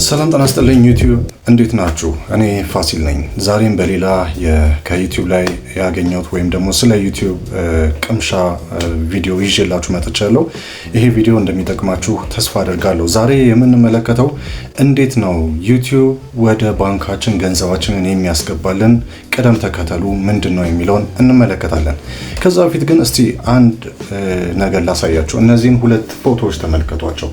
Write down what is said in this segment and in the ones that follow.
ሰላም ጤና ይስጥልኝ ዩቲዩብ እንዴት ናችሁ? እኔ ፋሲል ነኝ። ዛሬም በሌላ ከዩቲዩብ ላይ ያገኘሁት ወይም ደግሞ ስለ ዩቲዩብ ቅምሻ ቪዲዮ ይዤላችሁ መጥቻለሁ። ይሄ ቪዲዮ እንደሚጠቅማችሁ ተስፋ አደርጋለሁ። ዛሬ የምንመለከተው እንዴት ነው ዩቲዩብ ወደ ባንካችን ገንዘባችንን የሚያስገባልን ቅደም ተከተሉ ምንድነው የሚለውን እንመለከታለን። ከዛ በፊት ግን እስቲ አንድ ነገር ላሳያችሁ። እነዚህን ሁለት ፎቶዎች ተመልከቷቸው።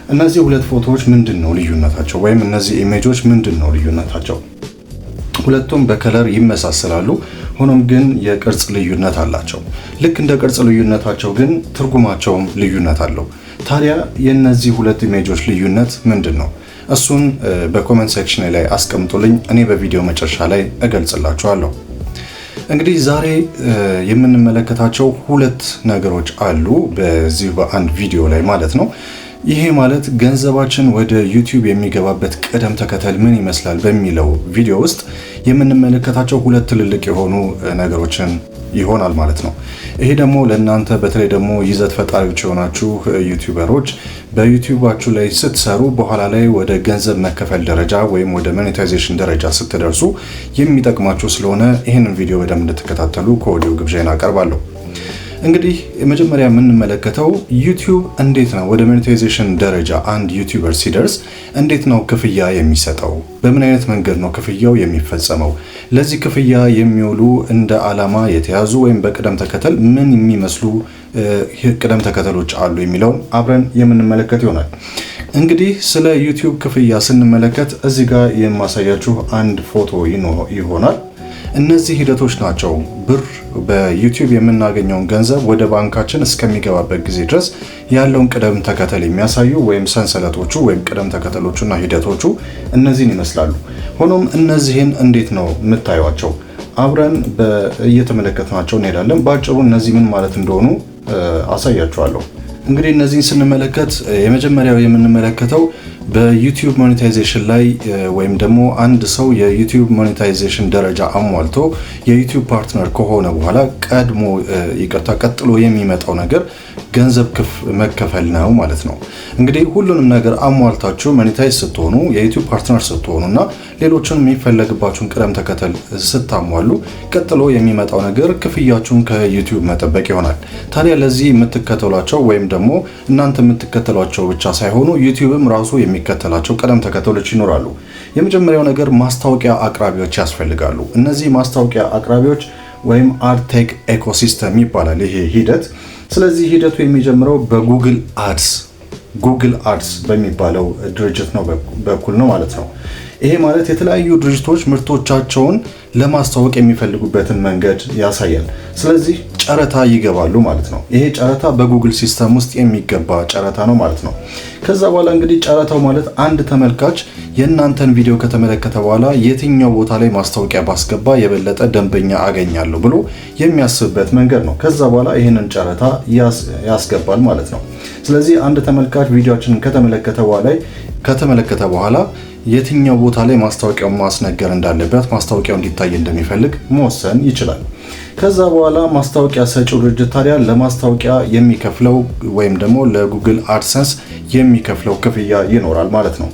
እነዚህ ሁለት ፎቶዎች ምንድነው ልዩነታቸው? ወይም እነዚህ ኢሜጆች ምንድነው ልዩነታቸው? ሁለቱም በከለር ይመሳሰላሉ፣ ሆኖም ግን የቅርጽ ልዩነት አላቸው። ልክ እንደ ቅርጽ ልዩነታቸው ግን ትርጉማቸውም ልዩነት አለው። ታዲያ የነዚህ ሁለት ኢሜጆች ልዩነት ምንድነው? እሱን በኮሜንት ሴክሽን ላይ አስቀምጡልኝ። እኔ በቪዲዮ መጨረሻ ላይ እገልጽላችኋለሁ። እንግዲህ ዛሬ የምንመለከታቸው ሁለት ነገሮች አሉ በዚህ በአንድ ቪዲዮ ላይ ማለት ነው። ይሄ ማለት ገንዘባችን ወደ ዩቲዩብ የሚገባበት ቅደም ተከተል ምን ይመስላል በሚለው ቪዲዮ ውስጥ የምንመለከታቸው ሁለት ትልልቅ የሆኑ ነገሮችን ይሆናል ማለት ነው። ይሄ ደግሞ ለእናንተ በተለይ ደግሞ ይዘት ፈጣሪዎች የሆናችሁ ዩቲዩበሮች በዩቲዩባችሁ ላይ ስትሰሩ በኋላ ላይ ወደ ገንዘብ መከፈል ደረጃ ወይም ወደ ሞኔታይዜሽን ደረጃ ስትደርሱ የሚጠቅማችሁ ስለሆነ ይህንን ቪዲዮ በደንብ እንድትከታተሉ ከወዲሁ ግብዣዬን አቀርባለሁ። እንግዲህ የመጀመሪያ የምንመለከተው ዩቲዩብ እንዴት ነው ወደ ሞኔታይዜሽን ደረጃ አንድ ዩቲዩበር ሲደርስ እንዴት ነው ክፍያ የሚሰጠው? በምን አይነት መንገድ ነው ክፍያው የሚፈጸመው? ለዚህ ክፍያ የሚውሉ እንደ ዓላማ የተያዙ ወይም በቅደም ተከተል ምን የሚመስሉ ቅደም ተከተሎች አሉ የሚለውን አብረን የምንመለከት ይሆናል። እንግዲህ ስለ ዩቲዩብ ክፍያ ስንመለከት እዚህ ጋር የማሳያችሁ አንድ ፎቶ ይሆናል። እነዚህ ሂደቶች ናቸው ብር በዩቲዩብ የምናገኘውን ገንዘብ ወደ ባንካችን እስከሚገባበት ጊዜ ድረስ ያለውን ቅደም ተከተል የሚያሳዩ ወይም ሰንሰለቶቹ ወይም ቅደም ተከተሎቹና ሂደቶቹ እነዚህን ይመስላሉ። ሆኖም እነዚህን እንዴት ነው የምታዩቸው? አብረን እየተመለከትናቸው እንሄዳለን። በአጭሩ እነዚህ ምን ማለት እንደሆኑ አሳያችኋለሁ። እንግዲህ እነዚህን ስንመለከት የመጀመሪያው የምንመለከተው በዩቲዩብ ሞኔታይዜሽን ላይ ወይም ደግሞ አንድ ሰው የዩቲዩብ ሞኔታይዜሽን ደረጃ አሟልቶ የዩቲዩብ ፓርትነር ከሆነ በኋላ ቀጥሎ የሚመጣው ነገር ገንዘብ መከፈል ነው ማለት ነው። እንግዲህ ሁሉንም ነገር አሟልታችሁ ሞኔታይዝ ስትሆኑ የዩቲዩብ ፓርትነር ስትሆኑና ሌሎችን የሚፈለግባችሁን ቅደም ተከተል ስታሟሉ ቀጥሎ የሚመጣው ነገር ክፍያችሁን ከዩቲዩብ መጠበቅ ይሆናል። ታዲያ ለዚህ የምትከተሏቸው ወይም ደግሞ እናንተ የምትከተሏቸው ብቻ ሳይሆኑ ዩቲዩብም ራሱ የሚከተላቸው ቅደም ተከተሎች ይኖራሉ። የመጀመሪያው ነገር ማስታወቂያ አቅራቢዎች ያስፈልጋሉ። እነዚህ ማስታወቂያ አቅራቢዎች ወይም አድቴክ ኢኮሲስተም ይባላል ይሄ ሂደት። ስለዚህ ሂደቱ የሚጀምረው በጉግል አድስ በሚባለው ድርጅት ነው በኩል ነው ማለት ነው። ይሄ ማለት የተለያዩ ድርጅቶች ምርቶቻቸውን ለማስተዋወቅ የሚፈልጉበትን መንገድ ያሳያል። ስለዚህ ጨረታ ይገባሉ ማለት ነው። ይሄ ጨረታ በጉግል ሲስተም ውስጥ የሚገባ ጨረታ ነው ማለት ነው። ከዛ በኋላ እንግዲህ ጨረታው ማለት አንድ ተመልካች የእናንተን ቪዲዮ ከተመለከተ በኋላ የትኛው ቦታ ላይ ማስታወቂያ ባስገባ የበለጠ ደንበኛ አገኛለሁ ብሎ የሚያስብበት መንገድ ነው። ከዛ በኋላ ይህንን ጨረታ ያስገባል ማለት ነው። ስለዚህ አንድ ተመልካች ቪዲዮአችንን ከተመለከተ በኋላ የትኛው ቦታ ላይ ማስታወቂያው ማስነገር እንዳለበት ማስታወቂያው እንዲታይ እንደሚፈልግ መወሰን ይችላል። ከዛ በኋላ ማስታወቂያ ሰጪው ድርጅት ታዲያ ለማስታወቂያ የሚከፍለው ወይም ደግሞ ለጉግል አድሰንስ የሚከፍለው ክፍያ ይኖራል ማለት ነው።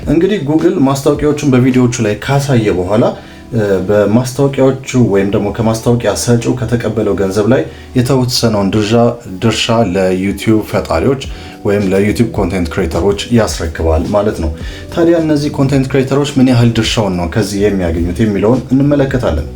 እንግዲህ ጉግል ማስታወቂያዎቹን በቪዲዮዎቹ ላይ ካሳየ በኋላ በማስታወቂያዎቹ ወይም ደግሞ ከማስታወቂያ ሰጪው ከተቀበለው ገንዘብ ላይ የተወሰነውን ድርሻ ለዩቲዩብ ፈጣሪዎች ወይም ለዩቲዩብ ኮንቴንት ክሬተሮች ያስረክባል ማለት ነው። ታዲያ እነዚህ ኮንቴንት ክሬተሮች ምን ያህል ድርሻውን ነው ከዚህ የሚያገኙት የሚለውን እንመለከታለን።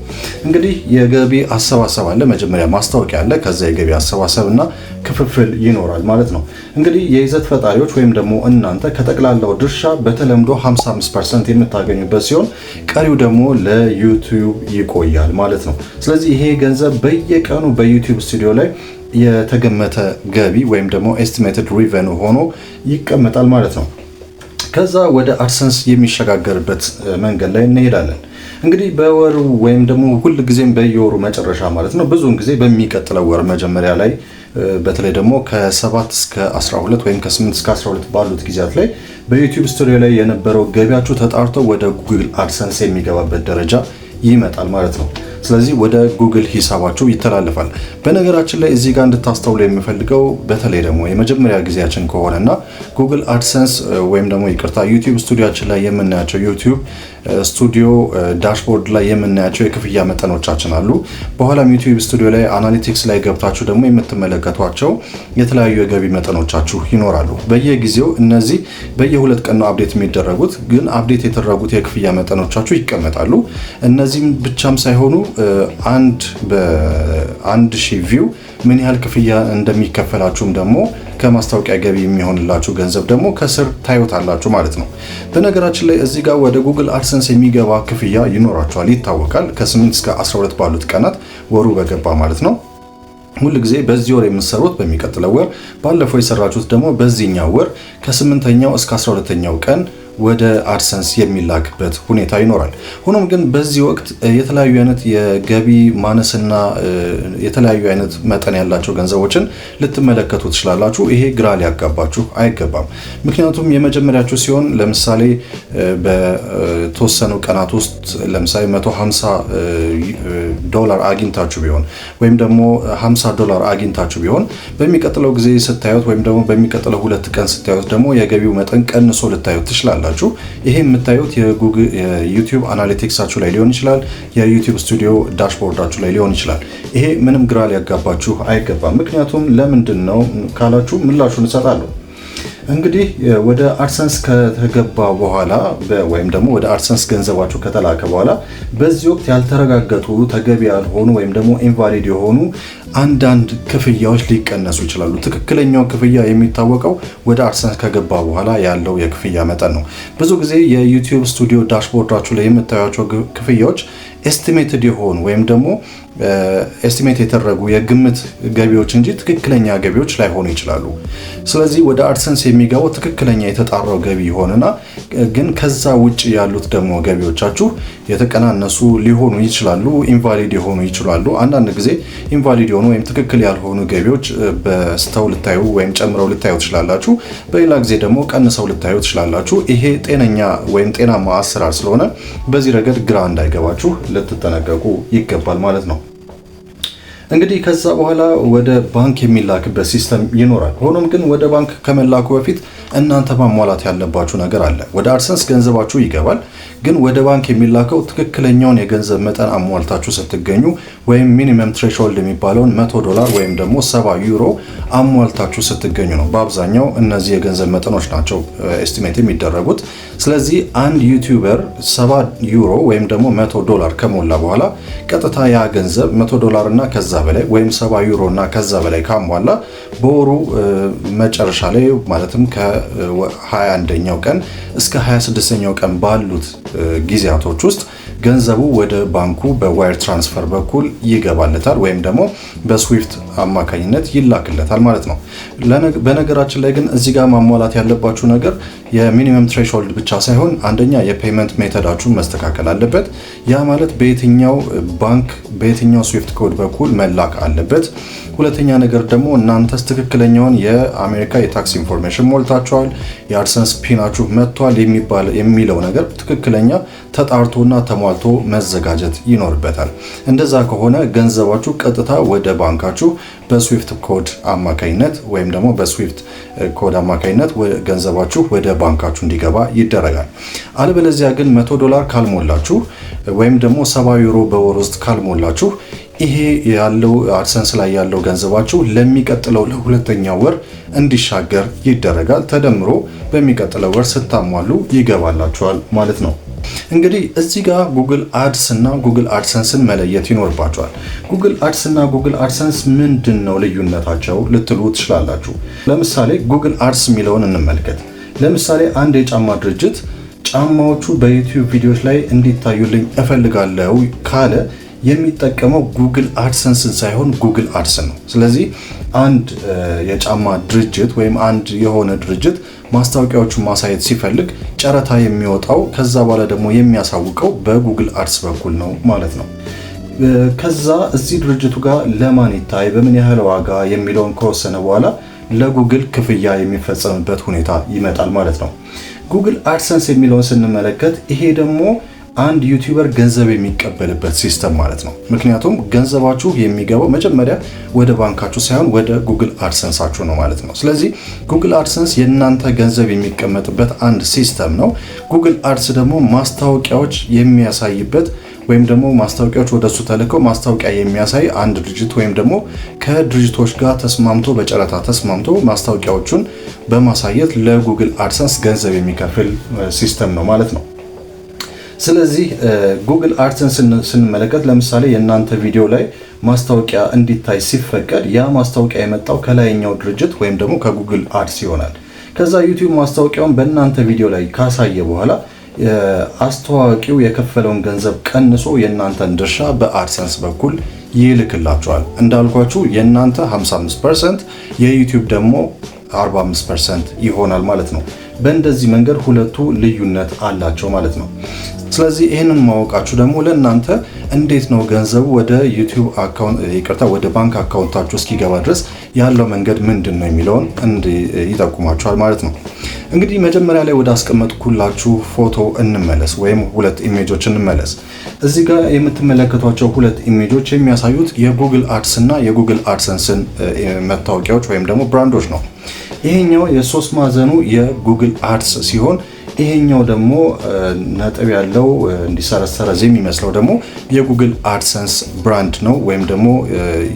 እንግዲህ የገቢ አሰባሰብ አለ። መጀመሪያ ማስታወቂያ አለ፣ ከዛ የገቢ አሰባሰብ እና ክፍፍል ይኖራል ማለት ነው። እንግዲህ የይዘት ፈጣሪዎች ወይም ደግሞ እናንተ ከጠቅላላው ድርሻ በተለምዶ 55% የምታገኙበት ሲሆን ቀሪው ደግሞ ለዩቲዩብ ይቆያል ማለት ነው። ስለዚህ ይሄ ገንዘብ በየቀኑ በዩቲዩብ ስቱዲዮ ላይ የተገመተ ገቢ ወይም ደግሞ ኤስቲሜትድ ሪቨኒው ሆኖ ይቀመጣል ማለት ነው። ከዛ ወደ አድሰንስ የሚሸጋገርበት መንገድ ላይ እንሄዳለን። እንግዲህ በወሩ ወይም ደግሞ ሁል ጊዜም በየወሩ መጨረሻ ማለት ነው፣ ብዙውን ጊዜ በሚቀጥለው ወር መጀመሪያ ላይ በተለይ ደግሞ ከ7 እስከ 12 ወይም ከ8 እስከ 12 ባሉት ጊዜያት ላይ በዩቲዩብ ስቱዲዮ ላይ የነበረው ገቢያችሁ ተጣርቶ ወደ ጉግል አድሰንስ የሚገባበት ደረጃ ይመጣል ማለት ነው። ስለዚህ ወደ ጉግል ሂሳባችሁ ይተላለፋል። በነገራችን ላይ እዚህ ጋር እንድታስተውሉ የምፈልገው በተለይ ደግሞ የመጀመሪያ ጊዜያችን ከሆነና ጉግል አድሰንስ ወይም ደግሞ ይቅርታ ዩቲዩብ ስቱዲዮአችን ላይ የምናያቸው ዩቲዩብ ስቱዲዮ ዳሽቦርድ ላይ የምናያቸው የክፍያ መጠኖቻችን አሉ። በኋላም ዩቲዩብ ስቱዲዮ ላይ አናሊቲክስ ላይ ገብታችሁ ደግሞ የምትመለከቷቸው የተለያዩ የገቢ መጠኖቻችሁ ይኖራሉ። በየጊዜው እነዚህ በየ2 ቀን ነው አፕዴት የሚደረጉት፣ ግን አፕዴት የተደረጉት የክፍያ መጠኖቻችሁ ይቀመጣሉ። እነዚህም ብቻም ሳይሆኑ በአንድ ሺህ ቪው ምን ያህል ክፍያ እንደሚከፈላችሁም ደግሞ ከማስታወቂያ ገቢ የሚሆንላችሁ ገንዘብ ደግሞ ከስር ታዩታላችሁ ማለት ነው። በነገራችን ላይ እዚህ ጋር ወደ ጉግል አድሰንስ የሚገባ ክፍያ ይኖራችኋል፣ ይታወቃል። ከ8 እስከ 12 ባሉት ቀናት ወሩ በገባ ማለት ነው። ሁል ጊዜ በዚህ ወር የምትሰሩት በሚቀጥለው ወር፣ ባለፈው የሰራችሁት ደግሞ በዚህኛው ወር ከ8ኛው እስከ 12ኛው ቀን ወደ አድሰንስ የሚላክበት ሁኔታ ይኖራል። ሆኖም ግን በዚህ ወቅት የተለያዩ አይነት የገቢ ማነስና የተለያዩ አይነት መጠን ያላቸው ገንዘቦችን ልትመለከቱ ትችላላችሁ። ይሄ ግራ ሊያጋባችሁ አይገባም። ምክንያቱም የመጀመሪያችሁ ሲሆን ለምሳሌ በተወሰኑ ቀናት ውስጥ ለምሳሌ $150 አግኝታችሁ ቢሆን ወይም ደግሞ $50 አግኝታችሁ ቢሆን በሚቀጥለው ጊዜ ስታዩት ወይም ደግሞ በሚቀጥለው 2 ቀን ስታዩት ደግሞ የገቢው መጠን ቀንሶ ልታዩት ትችላላችሁ። ይሄ የምታዩት የዩቲዩብ አናሊቲክሳችሁ ላይ ሊሆን ይችላል፣ የዩቲዩብ ስቱዲዮ ዳሽቦርዳችሁ ላይ ሊሆን ይችላል። ይሄ ምንም ግራ ሊያጋባችሁ አይገባም። ምክንያቱም ለምንድን ነው ካላችሁ ምላሹን እሰጣለሁ። እንግዲህ ወደ አድሰንስ ከተገባ በኋላ ወይም ደግሞ ወደ አድሰንስ ገንዘባችሁ ከተላከ በኋላ በዚህ ወቅት ያልተረጋገጡ ተገቢ ያልሆኑ ወይም ደግሞ ኢንቫሊድ የሆኑ አንዳንድ ክፍያዎች ሊቀነሱ ይችላሉ። ትክክለኛው ክፍያ የሚታወቀው ወደ አድሰንስ ከገባ በኋላ ያለው የክፍያ መጠን ነው። ብዙ ጊዜ የዩቲዩብ ስቱዲዮ ዳሽቦርዳችሁ ላይ የምታዩቸው ክፍያዎች ኤስቲሜትድ የሆኑ ወይም ደግሞ ኤስቲሜት የተደረጉ የግምት ገቢዎች እንጂ ትክክለኛ ገቢዎች ላይሆኑ ይችላሉ። ስለዚህ ወደ አድሰንስ የሚገባው ትክክለኛ የተጣራው ገቢ ይሆንና ግን ከዛ ውጭ ያሉት ደግሞ ገቢዎቻችሁ የተቀናነሱ ሊሆኑ ይችላሉ፣ ኢንቫሊድ የሆኑ ይችላሉ። አንዳንድ ጊዜ ኢንቫሊድ የሆኑ ወይም ትክክል ያልሆኑ ገቢዎች በስተው ልታዩ ወይም ጨምረው ልታዩ ትችላላችሁ። በሌላ ጊዜ ደግሞ ቀንሰው ልታዩ ትችላላችሁ። ይሄ ጤነኛ ወይም ጤናማ አሰራር ስለሆነ በዚህ ረገድ ግራ እንዳይገባችሁ ልትጠነቀቁ ይገባል ማለት ነው። እንግዲህ ከዛ በኋላ ወደ ባንክ የሚላክበት ሲስተም ይኖራል። ሆኖም ግን ወደ ባንክ ከመላኩ በፊት እናንተ ማሟላት ያለባችሁ ነገር አለ። ወደ አድሰንስ ገንዘባችሁ ይገባል፣ ግን ወደ ባንክ የሚላከው ትክክለኛውን የገንዘብ መጠን አሟልታችሁ ስትገኙ ወይም ሚኒመም ትሬሽሆልድ የሚባለውን $100 ወይም ደግሞ 70 ዩሮ አሟልታችሁ ስትገኙ ነው። በአብዛኛው እነዚህ የገንዘብ መጠኖች ናቸው ኤስቲሜት የሚደረጉት። ስለዚህ አንድ ዩቲዩበር 70 ዩሮ ወይም ደግሞ $100 ከሞላ በኋላ ቀጥታ ያ ገንዘብ $100 እና ከዛ በላይ ወይም 70 ዩሮ እና ከዛ በላይ ካሟላ በወሩ መጨረሻ ላይ ማለትም ከ21ኛው ቀን እስከ 26ኛው ቀን ባሉት ጊዜያቶች ውስጥ ገንዘቡ ወደ ባንኩ በዋይር ትራንስፈር በኩል ይገባለታል ወይም ደግሞ በስዊፍት አማካኝነት ይላክለታል ማለት ነው። በነገራችን ላይ ግን እዚህ ጋር ማሟላት ያለባችሁ ነገር የሚኒመም ትሬሽሆልድ ብቻ ሳይሆን አንደኛ የፔመንት ሜተዳችሁን መስተካከል አለበት። ያ ማለት በየትኛው ባንክ በየትኛው ስዊፍት ኮድ በኩል መላክ አለበት። ሁለተኛ ነገር ደግሞ እናንተስ ትክክለኛውን የአሜሪካ የታክስ ኢንፎርሜሽን ሞልታችኋል፣ የአድሰንስ ፒናችሁ መጥቷል የሚለው ነገር ትክክለኛ ተጣርቶና ተሟልቶ መዘጋጀት ይኖርበታል። እንደዛ ከሆነ ገንዘባችሁ ቀጥታ ወደ ባንካችሁ በስዊፍት ኮድ አማካኝነት ወይም ደግሞ በስዊፍት ኮድ አማካኝነት ገንዘባችሁ ወደ ባንካችሁ እንዲገባ ይደረጋል። አለበለዚያ ግን $100 ካልሞላችሁ ወይም ደግሞ 70 ዩሮ በወር ውስጥ ካልሞላችሁ ይሄ ያለው አድሰንስ ላይ ያለው ገንዘባችሁ ለሚቀጥለው ለሁለተኛው ወር እንዲሻገር ይደረጋል። ተደምሮ በሚቀጥለው ወር ስታሟሉ ይገባላችኋል ማለት ነው። እንግዲህ እዚህ ጋር ጉግል አድስ እና ጉግል አድሰንስን መለየት ይኖርባቸዋል። ጉግል አድስ እና ጉግል አድሰንስ ምንድን ነው ልዩነታቸው ልትሉ ትችላላችሁ። ለምሳሌ ጉግል አድስ የሚለውን እንመልከት። ለምሳሌ አንድ የጫማ ድርጅት ጫማዎቹ በዩቲዩብ ቪዲዮዎች ላይ እንዲታዩልኝ እፈልጋለሁ ካለ የሚጠቀመው ጉግል አድሰንስን ሳይሆን ጉግል አድስን ነው። ስለዚህ አንድ የጫማ ድርጅት ወይም አንድ የሆነ ድርጅት ማስታወቂያዎቹን ማሳየት ሲፈልግ ጨረታ የሚወጣው ከዛ በኋላ ደግሞ የሚያሳውቀው በጉግል አድስ በኩል ነው ማለት ነው። ከዛ እዚህ ድርጅቱ ጋር ለማን ይታይ በምን ያህል ዋጋ የሚለውን ከወሰነ በኋላ ለጉግል ክፍያ የሚፈጸምበት ሁኔታ ይመጣል ማለት ነው። ጉግል አድሰንስ የሚለውን ስንመለከት ይሄ ደግሞ አንድ ዩቲዩበር ገንዘብ የሚቀበልበት ሲስተም ማለት ነው። ምክንያቱም ገንዘባችሁ የሚገባው መጀመሪያ ወደ ባንካችሁ ሳይሆን ወደ ጉግል አድሰንሳችሁ ነው ማለት ነው። ስለዚህ ጉግል አድሰንስ የእናንተ ገንዘብ የሚቀመጥበት አንድ ሲስተም ነው። ጉግል አድስ ደግሞ ማስታወቂያዎች የሚያሳይበት ወይም ደግሞ ማስታወቂያዎች ወደሱ ተልከው ማስታወቂያ የሚያሳይ አንድ ድርጅት ወይም ደግሞ ከድርጅቶች ጋር ተስማምቶ በጨረታ ተስማምቶ ማስታወቂያዎቹን በማሳየት ለጉግል አድሰንስ ገንዘብ የሚከፍል ሲስተም ነው ማለት ነው። ስለዚህ ጉግል አድሰንስ ስንመለከት ለምሳሌ የእናንተ ቪዲዮ ላይ ማስታወቂያ እንዲታይ ሲፈቀድ ያ ማስታወቂያ የመጣው ከላይኛው ድርጅት ወይም ደግሞ ከጉግል አድስ ይሆናል። ከዛ ዩቲዩብ ማስታወቂያውን በእናንተ ቪዲዮ ላይ ካሳየ በኋላ አስተዋዋቂው የከፈለውን ገንዘብ ቀንሶ የእናንተን ድርሻ በአድሰንስ በኩል ይልክላችኋል። እንዳልኳችሁ የእናንተ 55% የዩቲዩብ ደግሞ 45% ይሆናል ማለት ነው። በእንደዚህ መንገድ ሁለቱ ልዩነት አላቸው ማለት ነው። ስለዚህ ይህንን ማወቃችሁ ደግሞ ለእናንተ እንዴት ነው ገንዘቡ ወደ ዩቲዩብ አካውንት ወደ ባንክ አካውንታችሁ እስኪገባ ድረስ ያለው መንገድ ምንድን ነው የሚለውን ይጠቁማችኋል ማለት ነው። እንግዲህ መጀመሪያ ላይ ወደ አስቀመጥኩላችሁ ፎቶ እንመለስ ወይም ሁለት ኢሜጆች እንመለስ። እዚህ ጋር የምትመለከቷቸው ሁለት ኢሜጆች የሚያሳዩት የጉግል አድስ እና የጉግል አድሰንስን መታወቂያዎች ወይም ደግሞ ብራንዶች ነው። ይሄኛው የሶስት ማዕዘኑ የጉግል አድስ ሲሆን ይሄኛው ደግሞ ነጥብ ያለው እንዲሰረሰረዝ የሚመስለው ደግሞ የጉግል አድሰንስ ብራንድ ነው ወይም ደግሞ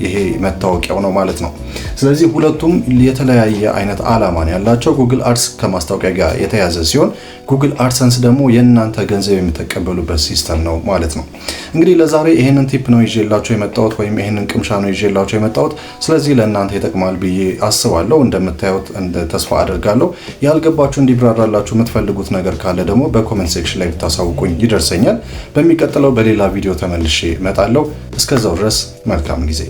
ይሄ መታወቂያው ነው ማለት ነው። ስለዚህ ሁለቱም የተለያየ አይነት ዓላማ ነው ያላቸው። ጉግል አድስ ከማስታወቂያ ጋር የተያዘ ሲሆን ጉግል አድሰንስ ደግሞ የእናንተ ገንዘብ የምትቀበሉበት ሲስተም ነው ማለት ነው። እንግዲህ ለዛሬ ይሄንን ቲፕ ነው ይዤላችሁ የመጣሁት ወይም ይሄንን ቅምሻ ነው ይዤላችሁ የመጣሁት። ስለዚህ ለእናንተ ይጠቅማል ብዬ አስባለሁ። እንደምታዩት ተስፋ አደርጋለሁ። ያልገባችሁ እንዲብራራላችሁ የምትፈልጉት ነገር ካለ ደግሞ በኮሜንት ሴክሽን ላይ ብታሳውቁኝ ይደርሰኛል። በሚቀጥለው በሌላ ቪዲዮ ተመልሼ እመጣለሁ። እስከዛው ድረስ መልካም ጊዜ